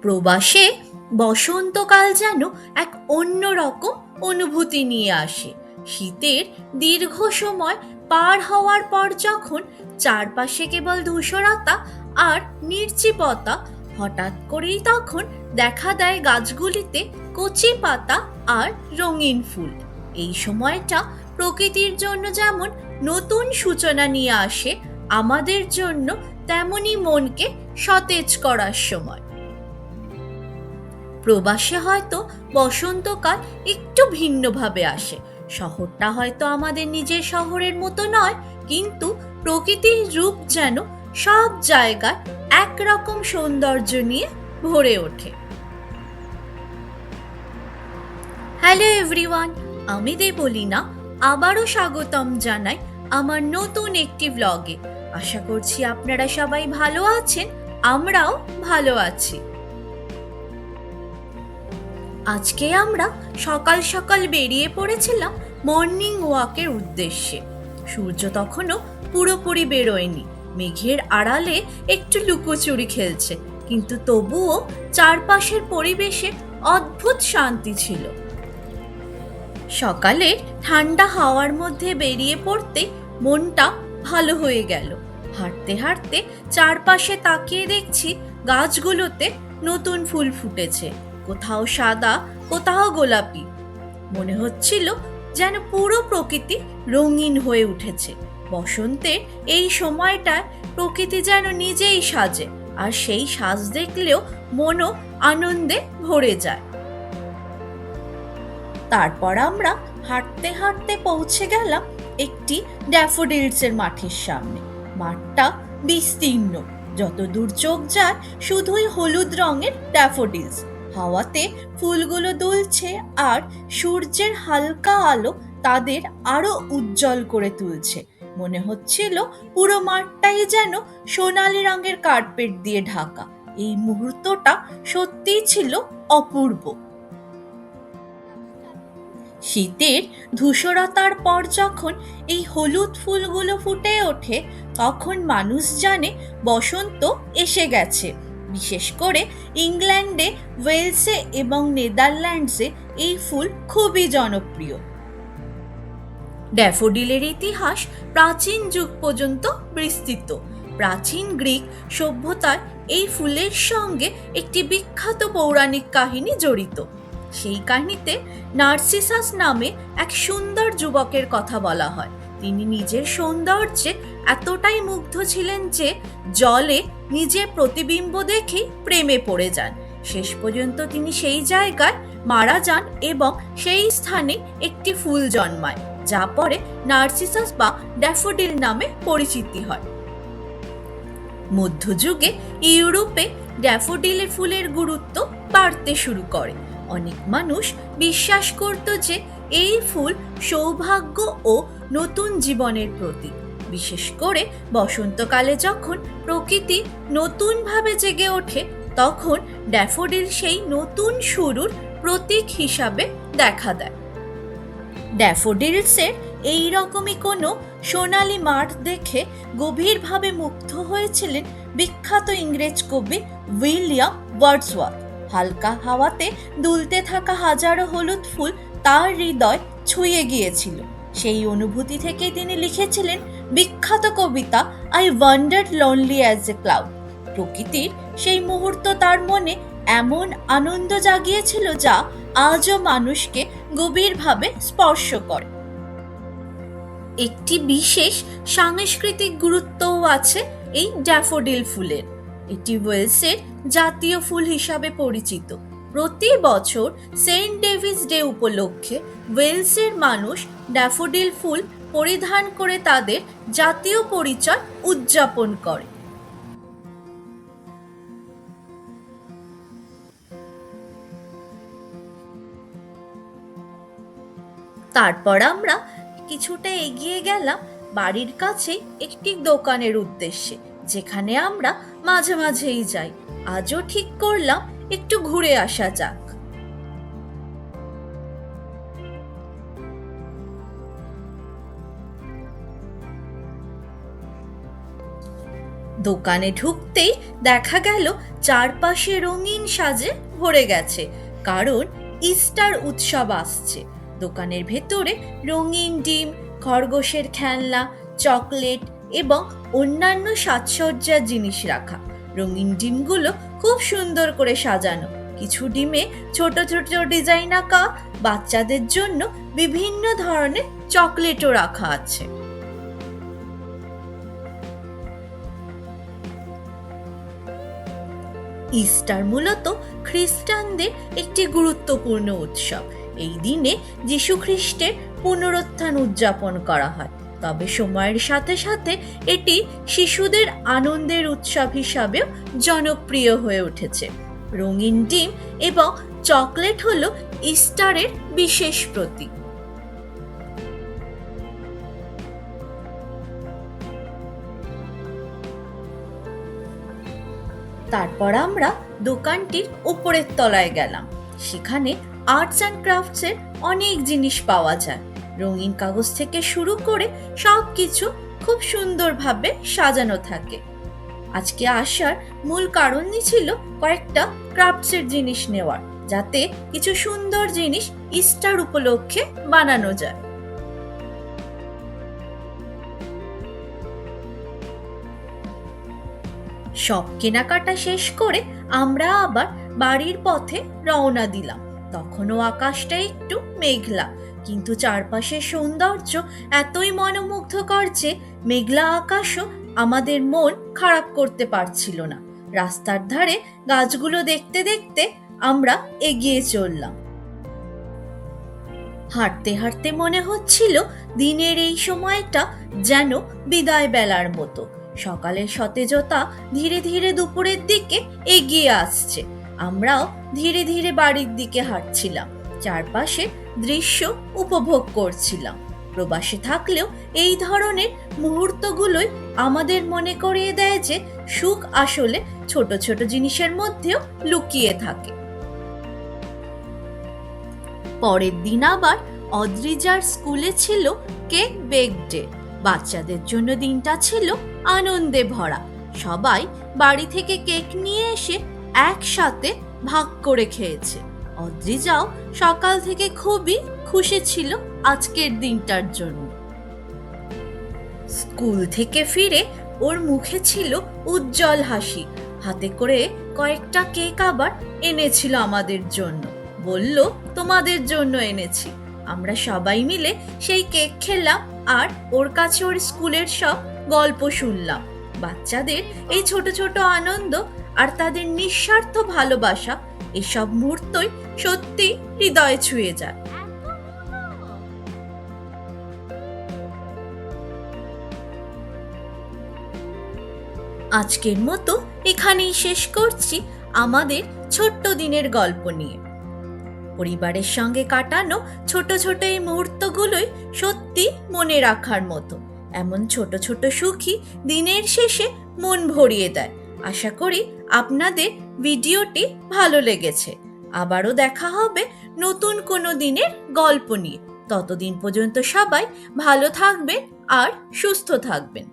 প্রবাসে বসন্তকাল যেন এক অন্যরকম অনুভূতি নিয়ে আসে। শীতের দীর্ঘ সময় পার হওয়ার পর যখন চারপাশে কেবল ধূসরতা আর নির্জীবতা, হঠাৎ করেই তখন দেখা দেয় গাছগুলিতে কচি পাতা আর রঙিন ফুল। এই সময়টা প্রকৃতির জন্য যেমন নতুন সূচনা নিয়ে আসে, আমাদের জন্য তেমনি মনকে সতেজ করার সময়। প্রবাসে হয়তো বসন্তকাল একটু ভিন্নভাবে আসে। শহরটা হয়তো আমাদের নিজের শহরের মতো নয়, কিন্তু প্রকৃতির রূপ যেন সব জায়গায় একরকম সৌন্দর্য নিয়ে ভরে ওঠে। হ্যালো এভরিওয়ান, আমি দেবলীনা আবারও স্বাগতম জানাই আমার নতুন একটি ব্লগে। আশা করছি আপনারা সবাই ভালো আছেন, আমরাও ভালো আছি। আজকে আমরা সকাল সকাল বেরিয়ে পড়েছিলাম মর্নিং ওয়াকের উদ্দেশ্যে। সূর্য তখনও পুরোপুরি বেরোয়নি, মেঘের আড়ালে একটু লুকোচুরি খেলছে, কিন্তু তবুও চারপাশের পরিবেশে অদ্ভুত শান্তি ছিল। সকালে ঠান্ডা হাওয়ার মধ্যে বেরিয়ে পড়তে মনটা ভালো হয়ে গেল। হাঁটতে হাঁটতে চারপাশে তাকিয়ে দেখছি গাছগুলোতে নতুন ফুল ফুটেছে, কোথাও সাদা, কোথাও গোলাপি। মনে হচ্ছিল যেন পুরো প্রকৃতি রঙিন হয়ে উঠেছে। বসন্তের এই সময়টায় প্রকৃতি যেন নিজেই সাজে, আর সেই সাজ দেখলেও মনও আনন্দে ভরে যায়। তারপর আমরা হাঁটতে হাঁটতে পৌঁছে গেলাম একটি ড্যাফোডিলসের মাঠের সামনে। মাঠটা বিস্তীর্ণ, যত দূর চোখ যায় শুধুই হলুদ রঙের ড্যাফোডিলস। হাওয়াতে ফুলগুলো দুলছে আর সূর্যের হালকা আলো তাদের আরো উজ্জ্বল করে তুলছে। মনে হচ্ছিল পুরো মাঠটাই যেন সোনালী রঙের কার্পেট দিয়ে ঢাকা। এই মুহূর্তটা সত্যিই ছিল অপূর্ব। শীতের ধূসরতার পর যখন এই হলুদ ফুলগুলো ফুটে ওঠে, তখন মানুষ জানে বসন্ত এসে গেছে। বিশেষ করে ইংল্যান্ডে, ওয়েলসে এবং নেদারল্যান্ডসে এই ফুল খুবই জনপ্রিয়। ড্যাফোডিলের ইতিহাস প্রাচীন যুগ পর্যন্ত বিস্তৃত। প্রাচীন গ্রিক সভ্যতায় এই ফুলের সঙ্গে একটি বিখ্যাত পৌরাণিক কাহিনী জড়িত। সেই কাহিনীতে নার্সিসাস নামে এক সুন্দর যুবকের কথা বলা হয়। তিনি নিজের সৌন্দর্যে এতটাই মুগ্ধ ছিলেন যে জলে নিজের প্রতিবিম্ব দেখেই প্রেমে পড়ে যান। শেষ পর্যন্ত তিনি সেই জায়গায় মারা যান এবং সেই স্থানে একটি ফুল জন্মায়, যা পরে নার্সিসাস বা ড্যাফোডিল নামে পরিচিতি হয়। মধ্যযুগে ইউরোপে ড্যাফোডিলের ফুলের গুরুত্ব বাড়তে শুরু করে। অনেক মানুষ বিশ্বাস করত যে এই ফুল সৌভাগ্য ও নতুন জীবনের প্রতীক। বিশেষ করে বসন্তকালে যখন প্রকৃতি নতুনভাবে জেগে ওঠে, তখন ড্যাফোডিল সেই নতুন শুরুর প্রতীক হিসাবে দেখা দেয়। ড্যাফোডিলসের এই রকমই কোনো সোনালী মাঠ দেখে গভীরভাবে মুগ্ধ হয়েছিলেন বিখ্যাত ইংরেজ কবি উইলিয়াম ওয়ার্ডসওয়ার্থ। হালকা হাওয়াতে দুলতে থাকা হাজারো হলুদ ফুল তার হৃদয় ছুঁয়ে গিয়েছিল। সেই অনুভূতি থেকে তিনি লিখেছিলেন বিখ্যাত কবিতা I wandered lonely as a cloud. প্রকৃতির সেই মুহূর্ত তার মনে এমন আনন্দ জাগিয়েছিল যা আজও মানুষকে গভীরভাবে স্পর্শ করে। একটি বিশেষ সাংস্কৃতিক গুরুত্বও আছে এই ড্যাফোডিল ফুলের। এটি ওয়েলসের জাতীয় ফুল হিসাবে পরিচিত। প্রতি বছর সেন্ট ডেভিস ডে উপলক্ষে ওয়েলসের মানুষ ড্যাফোডিল ফুল পরিধান করে তাদের জাতীয় পরিচয় উদযাপন করে। তারপর আমরা কিছুটা এগিয়ে গেলাম বাড়ির কাছে একটি দোকানের উদ্দেশ্যে, যেখানে আমরা মাঝে মাঝেই যাই। আজও ঠিক করলাম একটু ঘুরে আসা যাক। দোকানে ঢুকতেই দেখা গেল চারপাশে রঙিন সাজে ভরে গেছে, কারণ ইস্টার উৎসব আসছে। দোকানের ভেতরে রঙিন ডিম, খরগোশের খেলনা, চকলেট এবং অন্যান্য সাজসজ্জার জিনিস রাখা। রঙিন ডিমগুলো খুব সুন্দর করে সাজানো, কিছু ডিমে ছোট ছোট ডিজাইন আঁকা। বাচ্চাদের জন্য বিভিন্ন ধরনের চকলেটও রাখা আছে। ইস্টার মূলত খ্রিস্টানদের একটি গুরুত্বপূর্ণ উৎসব। এই দিনে যীশু খ্রিস্টের পুনরুত্থান উদযাপন করা হয়, তবে সময়ের সাথে সাথে এটি শিশুদের আনন্দের উৎসব হিসাবেও জনপ্রিয় হয়ে উঠেছে। রঙিন ডিম এবং চকলেট হলো ইস্টারের বিশেষ প্রতীক। তারপর আমরা দোকানটির উপরের তলায় গেলাম। সেখানে আর্টস অ্যান্ড ক্রাফটসের অনেক জিনিস পাওয়া যায়। রঙিন কাগজ থেকে শুরু করে সবকিছু খুব সুন্দরভাবে সাজানো থাকে। আজকে আসার মূল কারণই ছিল কয়েকটা ক্রাফটসের জিনিস নেওয়ার, যাতে কিছু সুন্দর জিনিস ইস্টার উপলক্ষে বানানো যায়। সব কেনাকাটা শেষ করে আমরা আবার বাড়ির পথে রওনা দিলাম। তখনও আকাশটা একটু মেঘলা, কিন্তু চারপাশের সৌন্দর্য এতই মনোমুগ্ধকর যে মেঘলা আকাশও আমাদের মন খারাপ করতে পারছিল না। রাস্তার ধারে গাছগুলো দেখতে দেখতে আমরা এগিয়ে চললাম। হাঁটতে হাঁটতে মনে হচ্ছিল দিনের এই সময়টা যেন বিদায় বেলার মতো। সকালের সতেজতা ধীরে ধীরে দুপুরের দিকে এগিয়ে আসছে। আমরাও ধীরে ধীরে বাড়ির দিকে হাঁটছিলাম, চারপাশে দৃশ্য উপভোগ করছিলাম। প্রবাসে থাকলেও এই ধরনের মুহূর্তগুলোই আমাদের মনে করিয়ে দেয় যে সুখ আসলে ছোট ছোট জিনিসের মধ্যেও লুকিয়ে থাকে। পরের দিন আবার অদ্রিজার স্কুলে ছিল কেক বেক ডে। বাচ্চাদের জন্য দিনটা ছিল আনন্দে ভরা। সবাই বাড়ি থেকে কেক নিয়ে এসে একসাথে ভাগ করে খেয়েছে। অদ্রিজাও সকাল থেকে খুবই খুশি ছিল আজকের দিনটার জন্য। স্কুল থেকে ফিরে ওর মুখে ছিল উজ্জ্বল হাসি। হাতে করে কয়েকটা কেক আবার এনেছিল আমাদের জন্য। বলল, তোমাদের জন্য এনেছি। আমরা সবাই মিলে সেই কেক খেলাম আর ওর কাছে ওর স্কুলের সব গল্প শুনলাম। বাচ্চাদের এই ছোট ছোট আনন্দ আর তাদের নিঃস্বার্থ ভালোবাসা, এসব মুহূর্তই সত্যি হৃদয়ে ছুঁয়ে যায়। আজকের মতো এখানেই শেষ করছি আমাদের ছোট্ট দিনের গল্প নিয়ে। পরিবারের সঙ্গে কাটানো ছোট ছোট এই মুহূর্তগুলোই সত্যি মনে রাখার মতো। এমন ছোট ছোট সুখী দিনের শেষে মন ভরিয়ে দেয়। আশা করি আপনাদের ভিডিওটি ভালো লেগেছে। আবারও দেখা হবে নতুন কোনো দিনের গল্প নিয়ে। ততদিন পর্যন্ত সবাই ভালো থাকবেন আর সুস্থ থাকবেন।